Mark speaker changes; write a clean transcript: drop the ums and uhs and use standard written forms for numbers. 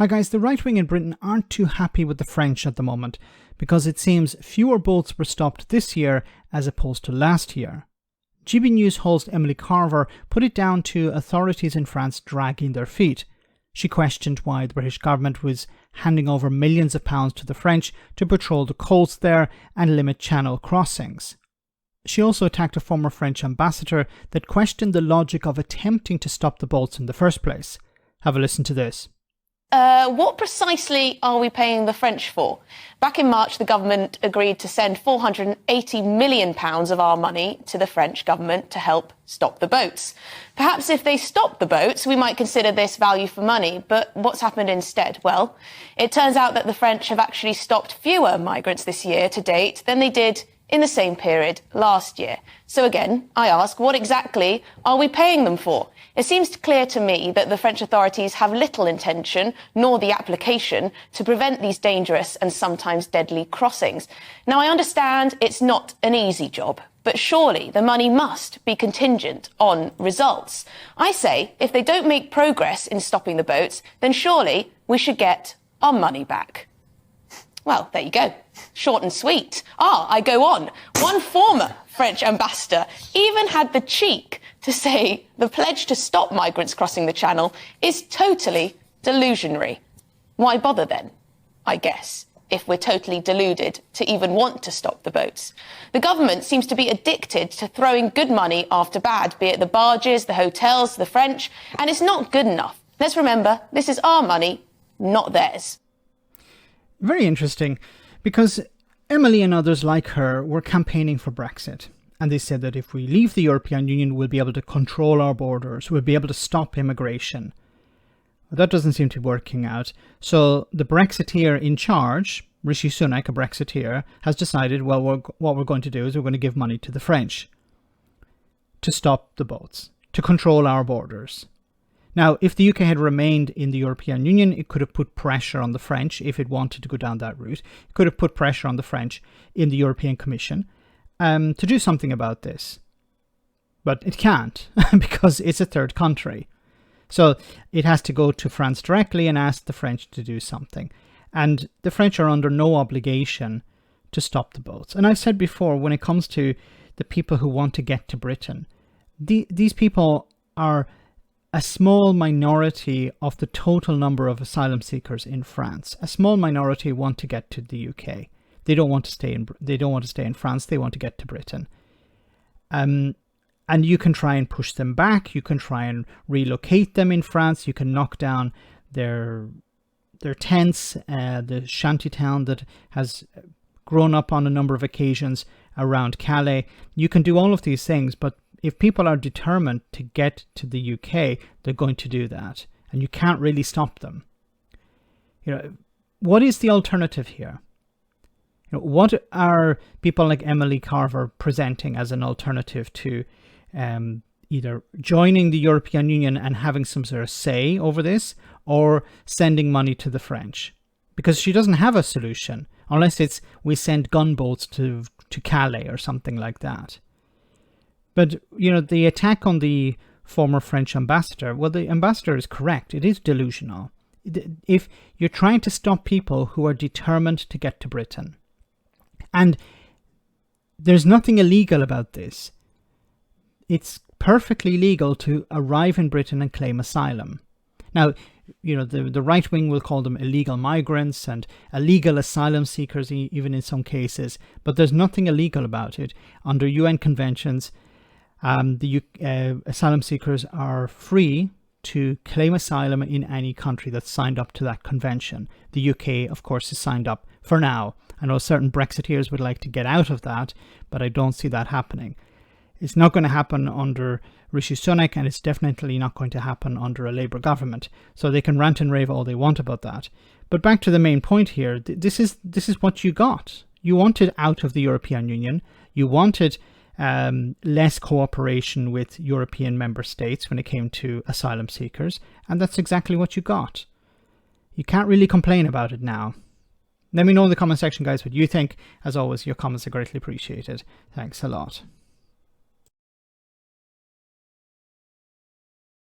Speaker 1: Hi guys, the right wing in Britain aren't too happy with the French at the moment because it seems fewer boats were stopped this year as opposed to last year. GB News host Emily Carver put it down to authorities in France dragging their feet. She questioned why the British government was handing over millions of pounds to the French to patrol the coast there and limit channel crossings. She also attacked a former French ambassador that questioned the logic of attempting to stop the boats in the first place. Have a listen to this.
Speaker 2: What precisely are we paying the French for? Back in March, the government agreed to send £480 million of our money to the French government to help stop the boats. Perhaps if they stopped the boats, we might consider this value for money. But what's happened instead? Well, it turns out that the French have actually stopped fewer migrants this year to date than they did in the same period last year. So again, I ask, what exactly are we paying them for? It seems clear to me that the French authorities have little intention, nor the application, to prevent these dangerous and sometimes deadly crossings. Now, I understand it's not an easy job, but surely the money must be contingent on results. I say, if they don't make progress in stopping the boats, then surely we should get our money back. Well, there you go. Short and sweet. I go on. One former French ambassador even had the cheek to say the pledge to stop migrants crossing the channel is totally delusionary. Why bother then, I guess, if we're totally deluded to even want to stop the boats? The government seems to be addicted to throwing good money after bad, be it the barges, the hotels, the French, and it's not good enough. Let's remember, this is our money, not theirs.
Speaker 1: Very interesting, because Emily and others like her were campaigning for Brexit. And they said that if we leave the European Union, we'll be able to control our borders, we'll be able to stop immigration. That doesn't seem to be working out. So the Brexiteer in charge, Rishi Sunak, a Brexiteer, has decided, well, what we're going to do is we're going to give money to the French to stop the boats, to control our borders. Now, if the UK had remained in the European Union, it could have put pressure on the French if it wanted to go down that route. It could have put pressure on the French in the European Commission to do something about this. But it can't because it's a third country. So it has to go to France directly and ask the French to do something. And the French are under no obligation to stop the boats. And I've said before, when it comes to the people who want to get to Britain, these people are a small minority of the total number of asylum seekers in France. A small minority want to get to the UK. They don't want to stay in France. They want to get to Britain. And you can try and push them back. You can try and relocate them in France. You can knock down their tents, the shanty town that has grown up on a number of occasions around Calais. You can do all of these things, but if people are determined to get to the UK, they're going to do that. And you can't really stop them. What is the alternative here? What are people like Emily Carver presenting as an alternative to either joining the European Union and having some sort of say over this, or sending money to the French? Because she doesn't have a solution, unless it's we send gunboats to Calais or something like that. But, the attack on the former French ambassador, well, the ambassador is correct. It is delusional. If you're trying to stop people who are determined to get to Britain, and there's nothing illegal about this. It's perfectly legal to arrive in Britain and claim asylum. Now, the right wing will call them illegal migrants and illegal asylum seekers, even in some cases, but there's nothing illegal about it. Under UN conventions, the asylum seekers are free to claim asylum in any country that's signed up to that convention. The UK, of course, is signed up for now. I know certain Brexiteers would like to get out of that, but I don't see that happening. It's not going to happen under Rishi Sunak, and it's definitely not going to happen under a Labour government. So they can rant and rave all they want about that. But back to the main point here, this is what you got. You wanted out of the European Union. You wanted less cooperation with European member states when it came to asylum seekers, and that's exactly what you got. You can't really complain about it now. Let me know in the comment section, guys, what you think. As always, your comments are greatly appreciated. Thanks a lot.